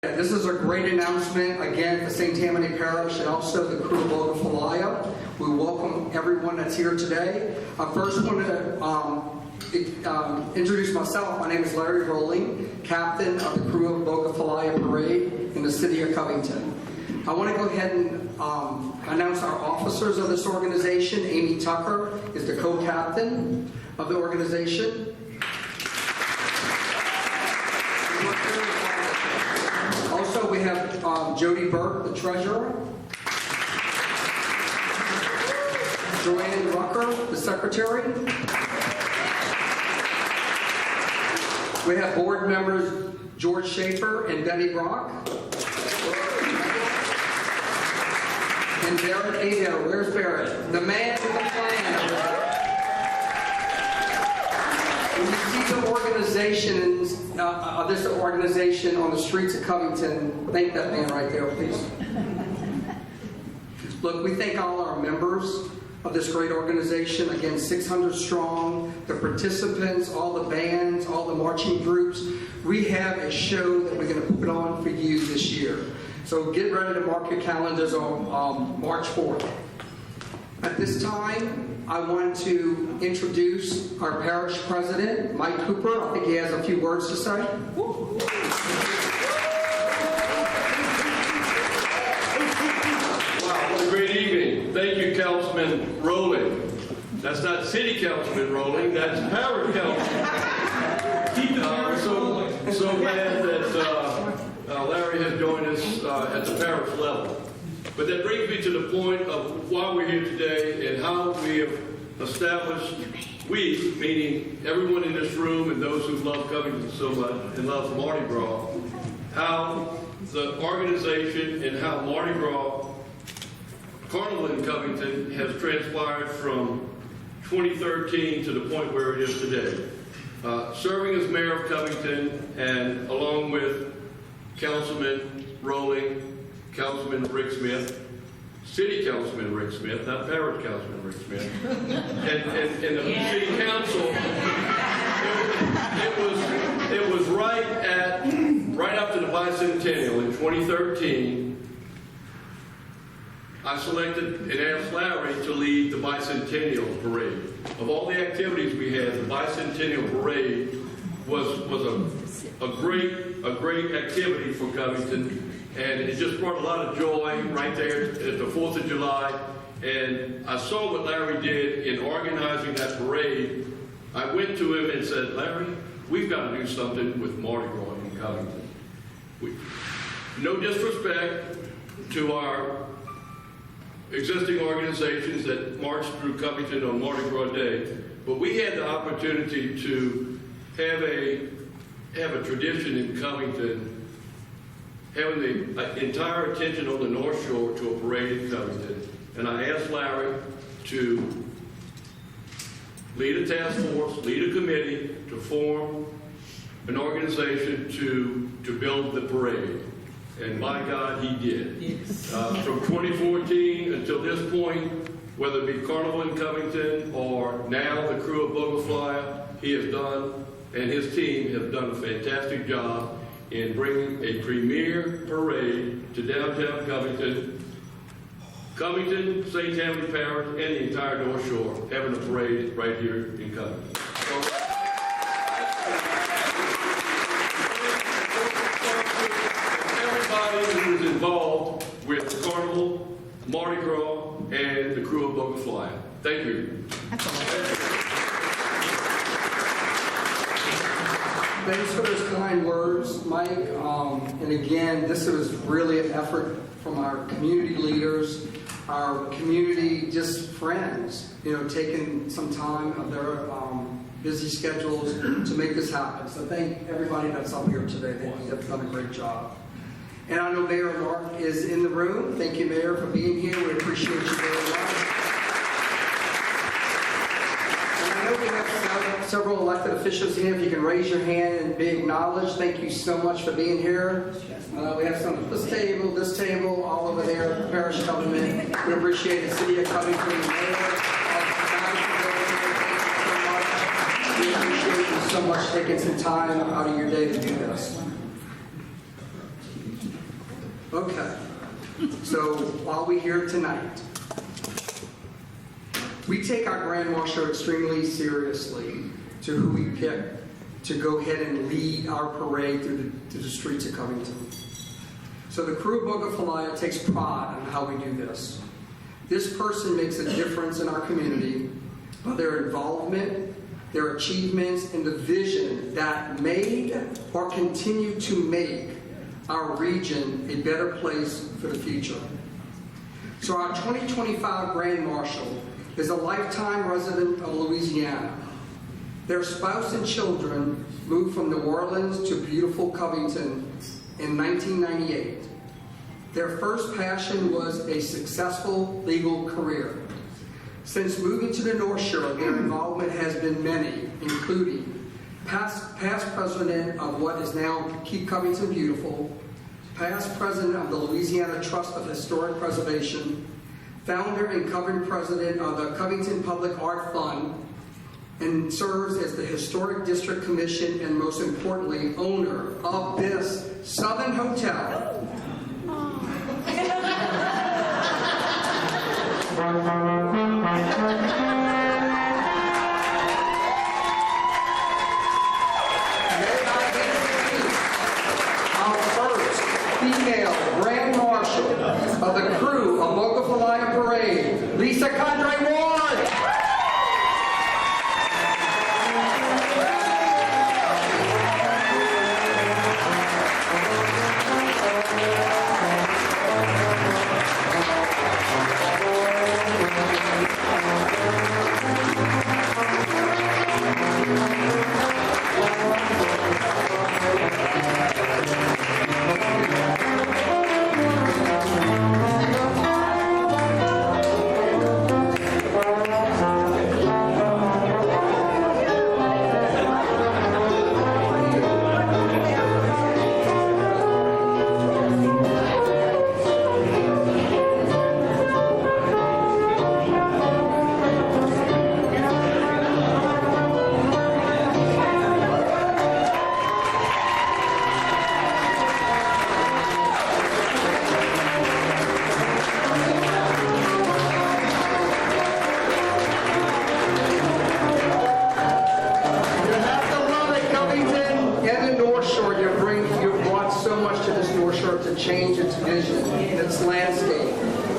This is a great announcement, again, for St. Tammany Parish and also the Krewe of Bogue Falaya. We welcome everyone that's here today. I first want to introduce myself. My name is Larry Rowling, captain of the Krewe of Bogue Falaya Parade in the city of Covington. I want to go ahead and announce our officers of this organization. Amy Tucker is the co-captain of the organization. Also, we have Jody Burke, the treasurer. Joanne Rucker, the secretary. We have board members George Schaefer and Benny Brock. And Barrett Adair. Where's Barrett? The man with the plan. When you see the organizations, this organization on the streets of Covington, thank that man right there, please. Look, we thank all our members of this great organization. Again, 600 strong, the participants, all the bands, all the marching groups. We have a show that we're going to put on for you this year. So get ready to mark your calendars on March 4th. At this time, I want to introduce our parish president, Mike Cooper. I think he has a few words to say. Wow, what a great evening. Thank you, Councilman Rowling. That's not City Councilman Rowling, that's Parish Councilman. So glad that Larry has joined us at the parish level. But that brings me to the point of why we're here today and how we have established, we, meaning everyone in this room and those who love Covington so much and love Mardi Gras, how the organization and how Mardi Gras Carnival in Covington has transpired from 2013 to the point where it is today. Serving as mayor of Covington and along with Councilman Rowling, Councilman Rick Smith, City Councilman Rick Smith, not Parish Councilman Rick Smith, and the City Council, it was right after the bicentennial in 2013. I selected and asked Larry to lead the bicentennial parade. Of all the activities we had, the bicentennial parade was a great activity for Covington. And it just brought a lot of joy right there at the 4th of July. And I saw what Larry did in organizing that parade. I went to him and said, Larry, we've got to do something with Mardi Gras in Covington. No disrespect to our existing organizations that march through Covington on Mardi Gras Day, but we had the opportunity to have a tradition in Covington, having the entire attention on the North Shore to a parade in Covington. And I asked Larry to lead a task force, lead a committee to form an organization to build the parade. And my God, he did. Yes. From 2014 until this point, whether it be Carnival in Covington or now the Krewe of Bogue Falaya, he has done, and his team have done a fantastic job in bringing a premier parade to downtown Covington, St. Tammany Parish, and the entire North Shore, having a parade right here in Covington. So, everybody who is involved with Carnival, Mardi Gras, and the Krewe of Bogue Falaya. Thank you. Thanks for those kind words, Mike. And again, this was really an effort from our community leaders, our community just friends, taking some time of their busy schedules to make this happen. So thank everybody that's up here today. They have done a great job. And I know Mayor Mark is in the room. Thank you, Mayor, for being here. We appreciate you very much. We have several elected officials here. If you can raise your hand and be acknowledged, thank you so much for being here. We have some at this table, all over there, the parish government. We appreciate the city of Covington, the mayor. We appreciate you so much taking some time out of your day to do this. Okay. So while we're here tonight, we take our Grand Marshal extremely seriously to who we pick to go ahead and lead our parade through the streets of Covington. So the Krewe of Bogue Falaya takes pride in how we do this. This person makes a difference in our community by their involvement, their achievements, and the vision that made or continue to make our region a better place for the future. So our 2025 Grand Marshal is a lifetime resident of Louisiana. Their spouse and children moved from New Orleans to beautiful Covington in 1998. Their first passion was a successful legal career. Since moving to the North Shore, their involvement has been many, including past president of what is now Keep Covington Beautiful, past president of the Louisiana Trust of Historic Preservation, founder and current president of the Covington Public Art Fund, and serves as the Historic District Commission and, most importantly, owner of this Southern Hotel. Our first female Grand Marshal of the Krewe of Bogue Falaya Parade, Lisa Condrey-Ward. Change its vision, its landscape.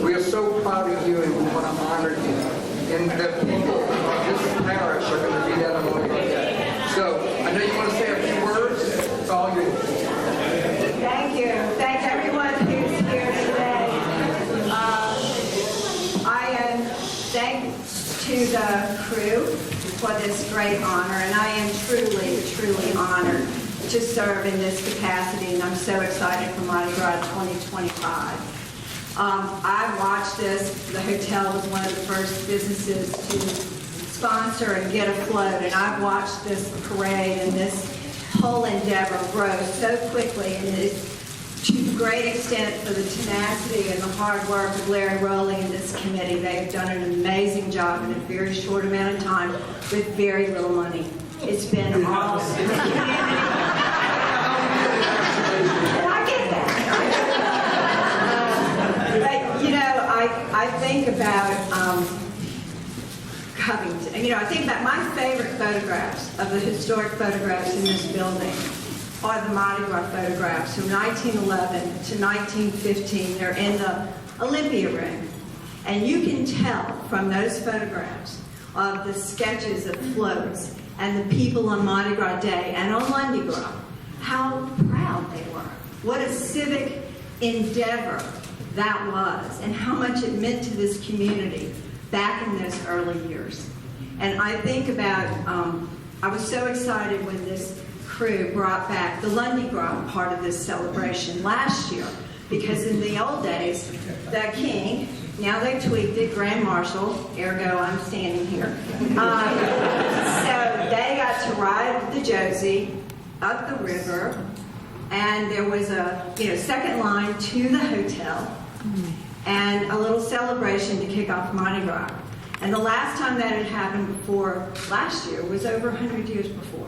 We are so proud of you and we want to honor you. And the people of this parish are going to do that on Mardi Gras. So I know you want to say a few words. It's all yours. Thank you. Thank everyone who's here today. I am thanks to the crew for this great honor, and I am truly, truly honored to serve in this capacity, and I'm so excited for Mardi Gras 2025. I watched this. The hotel was one of the first businesses to sponsor and get afloat, and I've watched this parade and this whole endeavor grow so quickly, and it is to a great extent for the tenacity and the hard work of Larry Rowley and this committee. They've done an amazing job in a very short amount of time with very little money. It's been awesome. I think about Covington. I think about my favorite photographs of the historic photographs in this building are the Mardi Gras photographs from 1911 to 1915. They're in the Olympia room. And you can tell from those photographs of the sketches of floats and the people on Mardi Gras Day and on Mardi Gras how proud they were. What a civic endeavor that was, and how much it meant to this community back in those early years. And I think about, I was so excited when this crew brought back the Mardi Gras part of this celebration last year, because in the old days, the king, now they tweaked it, Grand Marshal, ergo I'm standing here. So they got to ride the Josie up the river, and there was a second line to the hotel, and a little celebration to kick off Mardi Gras. And the last time that had happened before last year was over 100 years before.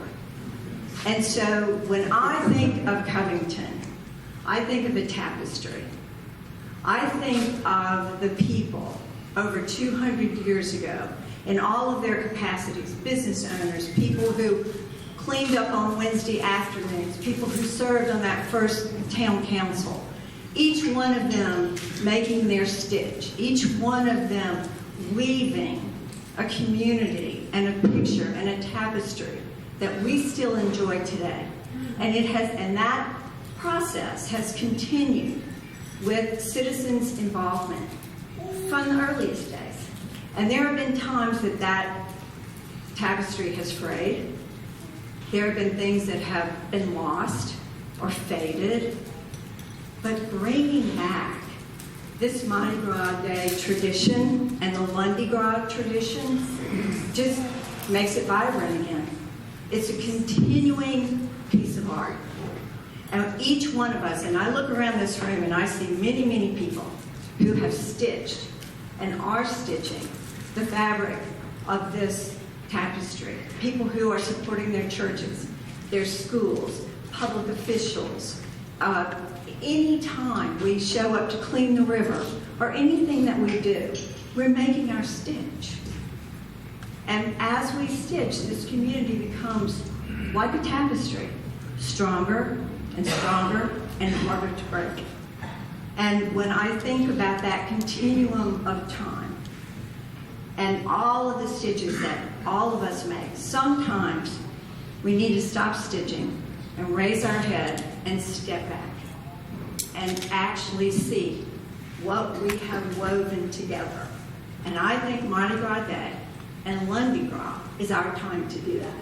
And so when I think of Covington, I think of a tapestry. I think of the people over 200 years ago in all of their capacities, business owners, people who cleaned up on Wednesday afternoons, people who served on that first town council, each one of them making their stitch, each one of them weaving a community and a picture and a tapestry that we still enjoy today. And that process has continued with citizens' involvement from the earliest days. And there have been times that tapestry has frayed. There have been things that have been lost or faded. But bringing back this Mardi Gras Day tradition and the Lundi Gras tradition just makes it vibrant again. It's a continuing piece of art. And each one of us, and I look around this room and I see many, many people who have stitched and are stitching the fabric of this tapestry. People who are supporting their churches, their schools, public officials. Any time we show up to clean the river or anything that we do, we're making our stitch. And as we stitch, this community becomes like a tapestry, stronger and stronger and harder to break. And when I think about that continuum of time and all of the stitches that all of us make, sometimes we need to stop stitching and raise our head and step back and actually see what we have woven together. And I think Mardi Gras Day and Lundi Gras is our time to do that.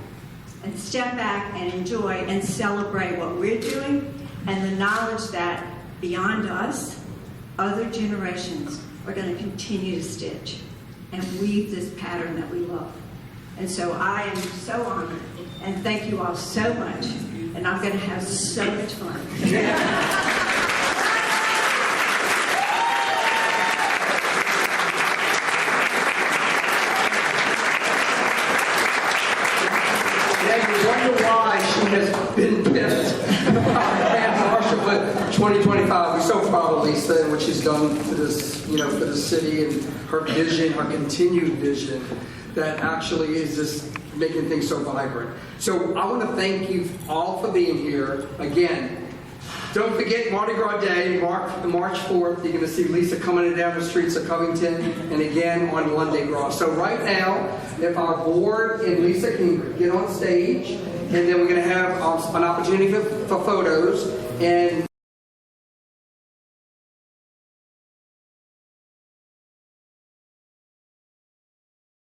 And step back and enjoy and celebrate what we're doing and the knowledge that beyond us, other generations are going to continue to stitch and weave this pattern that we love. And so I am so honored and thank you all so much. And I'm going to have so much fun. Has been pissed about Marshal, but 2025, we're so proud of Lisa and what she's done for this, for the city and her vision, her continued vision that actually is just making things so vibrant. So I want to thank you all for being here. Again, don't forget Mardi Gras Day, March 4th. You're going to see Lisa coming down the streets of Covington and again on Lundi Gras. So right now, if our board and Lisa can get on stage, and then we're going to have an opportunity for photos. And